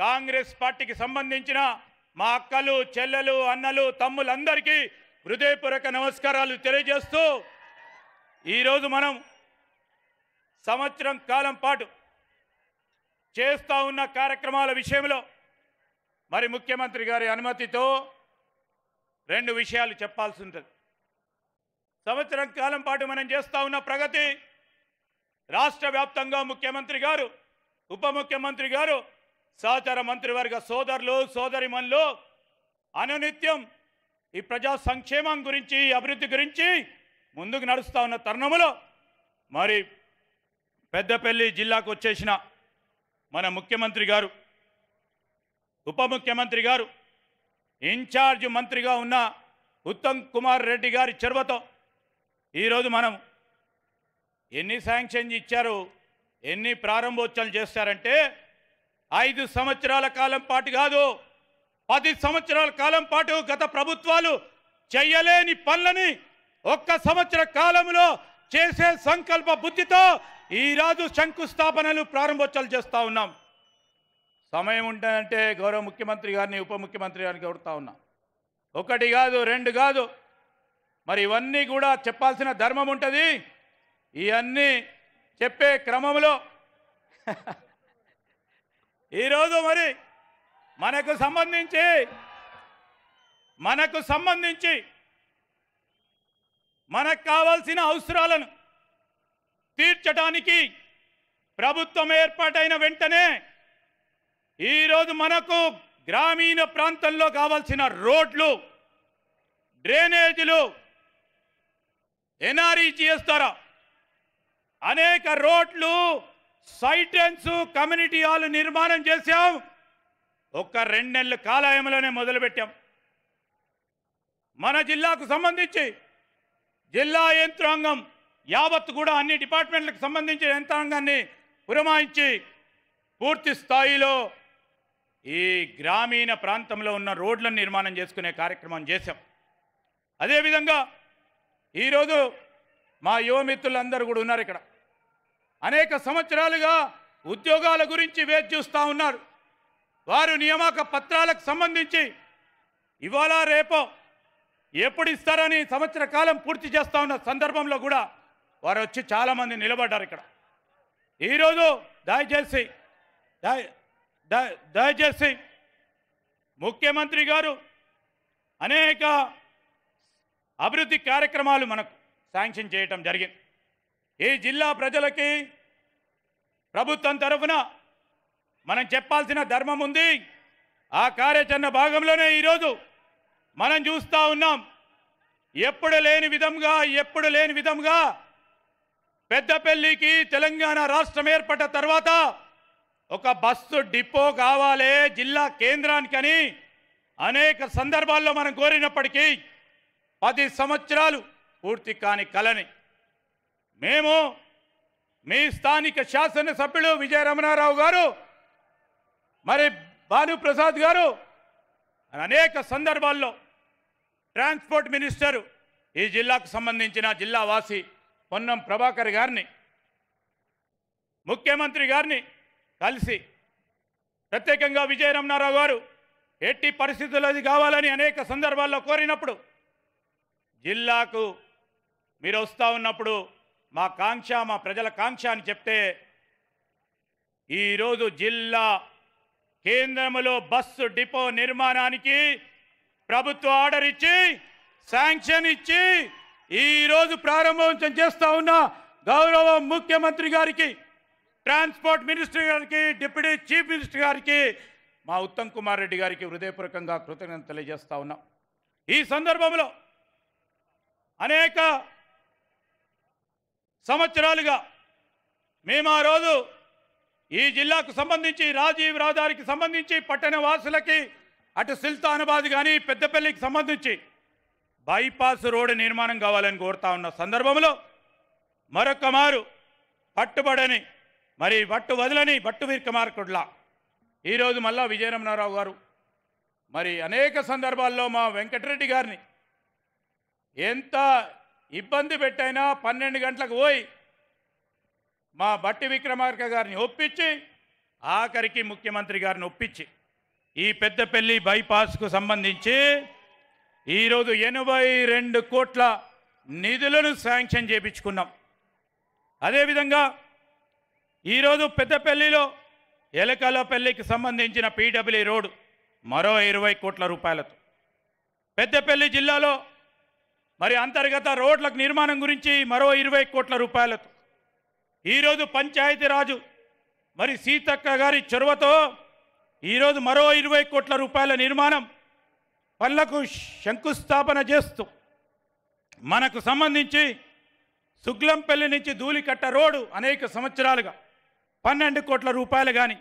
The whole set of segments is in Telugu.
కాంగ్రెస్ పార్టీకి సంబంధించిన మా అక్కలు చెల్లెలు అన్నలు తమ్ములందరికీ హృదయపూర్వక నమస్కారాలు తెలియజేస్తూ ఈరోజు మనం సంవత్సరం కాలం పాటు చేస్తూ ఉన్న కార్యక్రమాల విషయంలో మరి ముఖ్యమంత్రి గారి అనుమతితో రెండు విషయాలు చెప్పాల్సి ఉంటుంది. సంవత్సరం కాలం పాటు మనం చేస్తూ ఉన్న ప్రగతి రాష్ట్ర వ్యాప్తంగా ముఖ్యమంత్రి గారు, ఉప ముఖ్యమంత్రి గారు, సహచర మంత్రివర్గ సోదరులు సోదరిమణులు అనునిత్యం ఈ ప్రజా సంక్షేమం గురించి అభివృద్ధి గురించి ముందుకు నడుస్తూ ఉన్న తరుణంలో మరి పెద్దపల్లి జిల్లాకు వచ్చేసిన మన ముఖ్యమంత్రి గారు, ఉప ముఖ్యమంత్రి గారు, ఇన్ఛార్జ్ మంత్రిగా ఉన్న ఉత్తమ్ కుమార్ రెడ్డి గారి చొరవతో ఈరోజు మనం ఎన్ని శాంక్షన్ ఇచ్చారు, ఎన్ని ప్రారంభోత్సవాలు చేస్తారంటే 5 సంవత్సరాల కాలం పాటు కాదు, 10 సంవత్సరాల కాలం పాటు గత ప్రభుత్వాలు చేయలేని పనులని ఒక్క సంవత్సర కాలంలో చేసే సంకల్ప బుద్ధితో ఈరోజు శంకుస్థాపనలు ప్రారంభోత్సవాలు చేస్తూ ఉన్నాం. సమయం ఉంటుందంటే గౌరవ ముఖ్యమంత్రి గారిని ఉప ముఖ్యమంత్రి గారిని కోరుతా ఉన్నాం. 1 కాదు 2 కాదు, మరి ఇవన్నీ కూడా చెప్పాల్సిన ధర్మం ఉంటుంది. ఇవన్నీ చెప్పే క్రమంలో ఈరోజు మరి మనకు సంబంధించి మనకు కావాల్సిన అవసరాలను తీర్చడానికి ప్రభుత్వం ఏర్పాటైన వెంటనే ఈరోజు మనకు గ్రామీణ ప్రాంతంలో కావాల్సిన రోడ్లు, డ్రైనేజీలు, ఎన్ఆర్ఈజీఎస్ ద్వారా అనేక రోడ్లు, సైటెన్స్, కమ్యూనిటీ హాల్ నిర్మాణం చేశాం. ఒక 2 నెలల కాలయంలోనే మొదలుపెట్టాం. మన జిల్లాకు సంబంధించి జిల్లా యంత్రాంగం యావత్తు కూడా అన్ని డిపార్ట్మెంట్లకు సంబంధించిన యంత్రాంగాన్ని పురమాయించి పూర్తి స్థాయిలో ఈ గ్రామీణ ప్రాంతంలో ఉన్న రోడ్లను నిర్మాణం చేసుకునే కార్యక్రమం చేశాం. అదేవిధంగా ఈరోజు మా యువమిత్రులందరూ కూడా ఉన్నారు ఇక్కడ. అనేక సంవత్సరాలుగా ఉద్యోగాల గురించి వేచి చూస్తూ ఉన్నారు. వారు నియామక పత్రాలకు సంబంధించి ఇవాళ రేపో ఎప్పుడు ఇస్తారని సంవత్సర కాలం పూర్తి చేస్తూ ఉన్న సందర్భంలో కూడా వారు వచ్చి చాలామంది నిలబడ్డారు ఇక్కడ. ఈరోజు దయచేసి ముఖ్యమంత్రి గారు అనేక అభివృద్ధి కార్యక్రమాలు మనకు శాంక్షన్ చేయటం జరిగింది. ఈ జిల్లా ప్రజలకి ప్రభుత్వం తరఫున మనం చెప్పాల్సిన ధర్మం ఉంది. ఆ కార్యాచరణ భాగంలోనే ఈరోజు మనం చూస్తూ ఉన్నాం. ఎప్పుడు లేని విధంగా పెద్దపల్లికి తెలంగాణ రాష్ట్రం ఏర్పడ్డ తర్వాత ఒక బస్సు డిపో కావాలి జిల్లా కేంద్రానికని అనేక సందర్భాల్లో మనం కోరినప్పటికీ 10 సంవత్సరాలు పూర్తి కాని కలని మేము మీ స్థానిక శాసనసభ్యులు విజయ రమణారావు గారు, మరి భానుప్రసాద్ గారు అనేక సందర్భాల్లో ట్రాన్స్పోర్ట్ మినిస్టర్ ఈ జిల్లాకు సంబంధించిన జిల్లావాసి పొన్నం ప్రభాకర్ గారిని, ముఖ్యమంత్రి గారిని కలిసి ప్రత్యేకంగా విజయ రమణారావు గారు ఎట్టి పరిస్థితుల్లో అది కావాలని అనేక సందర్భాల్లో కోరినప్పుడు జిల్లాకు మీరు వస్తూ ఉన్నప్పుడు మా కాంక్ష, మా ప్రజల కాంక్ష అని చెప్తే ఈరోజు జిల్లా కేంద్రంలో బస్సు డిపో నిర్మాణానికి ప్రభుత్వ ఆర్డర్ ఇచ్చి శాంక్షన్ ఇచ్చి ఈరోజు ప్రారంభోత్సవం చేస్తూ ఉన్న గౌరవ ముఖ్యమంత్రి గారికి, ట్రాన్స్పోర్ట్ మినిస్టర్ గారికి, డిప్యూటీ చీఫ్ మినిస్టర్ గారికి, మా ఉత్తమ్ కుమార్ రెడ్డి గారికి హృదయపూర్వకంగా కృతజ్ఞతలు తెలియజేస్తూ ఉన్నాం. ఈ సందర్భంలో అనేక సంవత్సరాలుగా మేము ఆ రోజు ఈ జిల్లాకు సంబంధించి రాజీవ్ రహదారికి సంబంధించి పట్టణ వాసులకి అటు సుల్తానాబాద్ కానీ పెద్దపల్లికి సంబంధించి బైపాస్ రోడ్డు నిర్మాణం కావాలని కోరుతా ఉన్న సందర్భంలో మరొక మారు పట్టుబడని మరి పట్టు వదలని బట్టు వీర్కమార్కుడ్లా ఈరోజు మళ్ళా విజయరమణారావు గారు మరి అనేక సందర్భాల్లో మా వెంకటరెడ్డి గారిని ఎంత ఇబ్బంది పెట్టైనా 12 గంటలకు పోయి మా బట్టి విక్రమార్క గారిని ఒప్పించి ఆఖరికి ముఖ్యమంత్రి గారిని ఒప్పించి ఈ పెద్దపల్లి బైపాస్కు సంబంధించి ఈరోజు 82 కోట్ల నిధులను శాంక్షన్ చేయించుకున్నాం. అదేవిధంగా ఈరోజు పెద్దపల్లిలో ఎలకలపల్లికి సంబంధించిన పీడబ్ల్యూ రోడ్ మరో 20 కోట్ల రూపాయలతో, పెద్దపల్లి జిల్లాలో మరి అంతర్గత రోడ్లకు నిర్మాణం గురించి మరో 20 కోట్ల రూపాయలతో, ఈరోజు పంచాయతీరాజు మరి సీతక్క గారి చొరవతో ఈరోజు మరో 20 కోట్ల రూపాయల నిర్మాణం పనులకు శంకుస్థాపన చేస్తూ మనకు సంబంధించి సుగ్లంపల్లి నుంచి ధూళికట్ట రోడ్డు అనేక సంవత్సరాలుగా 12 కోట్ల రూపాయలు కానీ,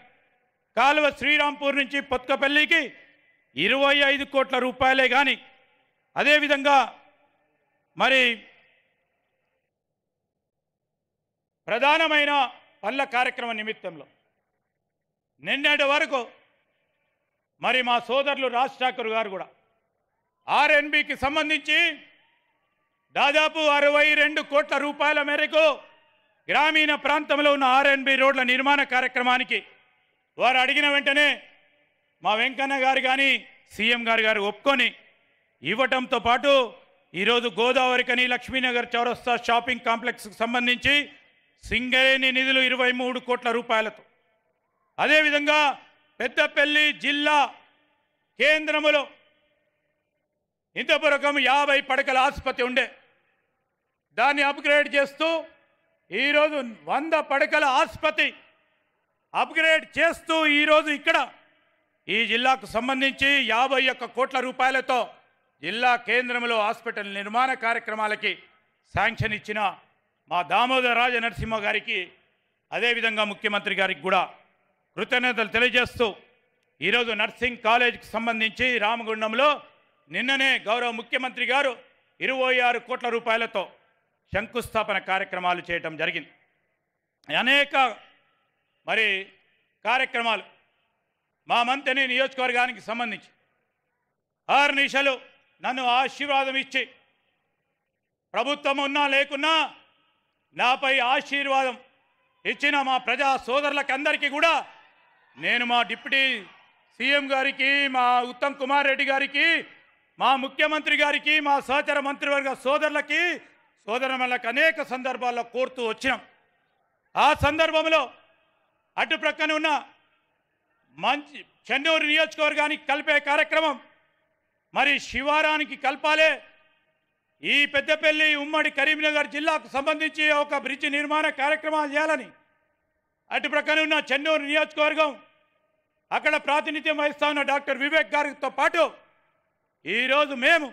కాలువ శ్రీరాంపూర్ నుంచి పొత్కపల్లికి 25 కోట్ల రూపాయలే కానీ, అదేవిధంగా మరి ప్రధానమైన పనుల కార్యక్రమం నిమిత్తంలో నిన్నటి వరకు మరి మా సోదరులు రాజ్ ఠాకూర్ గారు కూడా ఆర్ఎన్బికి సంబంధించి దాదాపు 62 కోట్ల రూపాయల మేరకు గ్రామీణ ప్రాంతంలో ఉన్న ఆర్ఎన్బి రోడ్ల నిర్మాణ కార్యక్రమానికి వారు అడిగిన వెంటనే మా వెంకన్న గారు కానీ సీఎం గారు ఒప్పుకొని ఇవ్వటంతో పాటు ఈరోజు గోదావరికని లక్ష్మీనగర్ చౌరస్తా షాపింగ్ కాంప్లెక్స్కి సంబంధించి సింగరేణి నిధులు 23 కోట్ల రూపాయలతో, అదేవిధంగా పెద్దపల్లి జిల్లా కేంద్రములో ఇంతపురకం 50 పడకల ఆసుపత్రి ఉండే, దాన్ని అప్గ్రేడ్ చేస్తూ ఈరోజు 100 పడకల ఆసుపత్రి అప్గ్రేడ్ చేస్తూ ఈరోజు ఇక్కడ ఈ జిల్లాకు సంబంధించి 51 కోట్ల రూపాయలతో జిల్లా కేంద్రంలో హాస్పిటల్ నిర్మాణ కార్యక్రమాలకి శాంక్షన్ ఇచ్చిన మా దామోదర రాజ నరసింహ గారికి, అదేవిధంగా ముఖ్యమంత్రి గారికి కూడా కృతజ్ఞతలు తెలియజేస్తూ ఈరోజు నర్సింగ్ కాలేజీకి సంబంధించి రామగుండంలో నిన్ననే గౌరవ ముఖ్యమంత్రి గారు 26 కోట్ల రూపాయలతో శంకుస్థాపన కార్యక్రమాలు చేయటం జరిగింది. అనేక మరి కార్యక్రమాలు మా మంత్రి నియోజకవర్గానికి సంబంధించి 6 నిమిషాలు నన్ను ఆశీర్వాదం ఇచ్చి ప్రభుత్వం ఉన్నా లేకున్నా నాపై ఆశీర్వాదం ఇచ్చిన మా ప్రజా సోదరులకు అందరికీ కూడా నేను మా డిప్యూటీ సీఎం గారికి, మా ఉత్తమ్ కుమార్ రెడ్డి గారికి, మా ముఖ్యమంత్రి గారికి, మా సహచర మంత్రివర్గ సోదరులకి సోదరులకు అనేక సందర్భాల్లో కోరుతూ వచ్చినాం. ఆ సందర్భంలో అటు ప్రక్కన ఉన్న మంచి చెన్నూరు నియోజకవర్గానికి కలిపే కార్యక్రమం మరి శివారానికి కలపాలే, ఈ పెద్దపల్లి ఉమ్మడి కరీంనగర్ జిల్లాకు సంబంధించి ఒక బ్రిడ్జి నిర్మాణ కార్యక్రమాలు చేయాలని అటు ప్రక్కన ఉన్న చెన్నూరు నియోజకవర్గం అక్కడ ప్రాతినిధ్యం వహిస్తా ఉన్న డాక్టర్ వివేక్ గారితో పాటు ఈరోజు మేము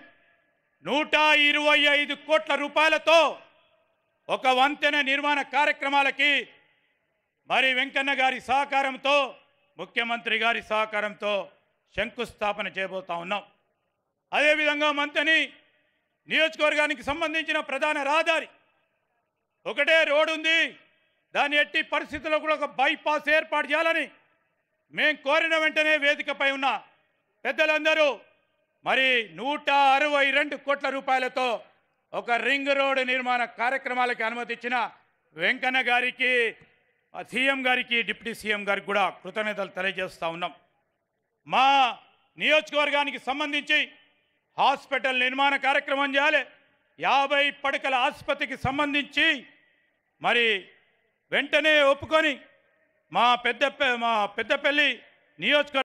125 కోట్ల రూపాయలతో ఒక వంతెన నిర్మాణ కార్యక్రమాలకి మరి వెంకన్న గారి సహకారంతో, ముఖ్యమంత్రి గారి సహకారంతో శంకుస్థాపన చేయబోతా ఉన్నాం. అదేవిధంగా మంతని నియోజకవర్గానికి సంబంధించిన ప్రధాన రహదారి ఒకటే రోడ్డు ఉంది, దాన్ని ఎట్టి పరిస్థితుల్లో కూడా ఒక బైపాస్ ఏర్పాటు చేయాలని మేము కోరిన వెంటనే వేదికపై ఉన్న పెద్దలందరూ మరి 162 కోట్ల రూపాయలతో ఒక రింగ్ రోడ్ నిర్మాణ కార్యక్రమాలకి అనుమతి ఇచ్చిన వెంకన్న గారికి, సీఎం గారికి, డిప్యూటీ సీఎం గారికి కూడా కృతజ్ఞతలు తెలియజేస్తూ ఉన్నాం. మా నియోజకవర్గానికి సంబంధించి హాస్పిటల్ నిర్మాణ కార్యక్రమం చేయాలి. 50 పడకల ఆసుపత్రికి సంబంధించి మరి వెంటనే ఒప్పుకొని మా పెద్దపల్లి నియోజకవర్గం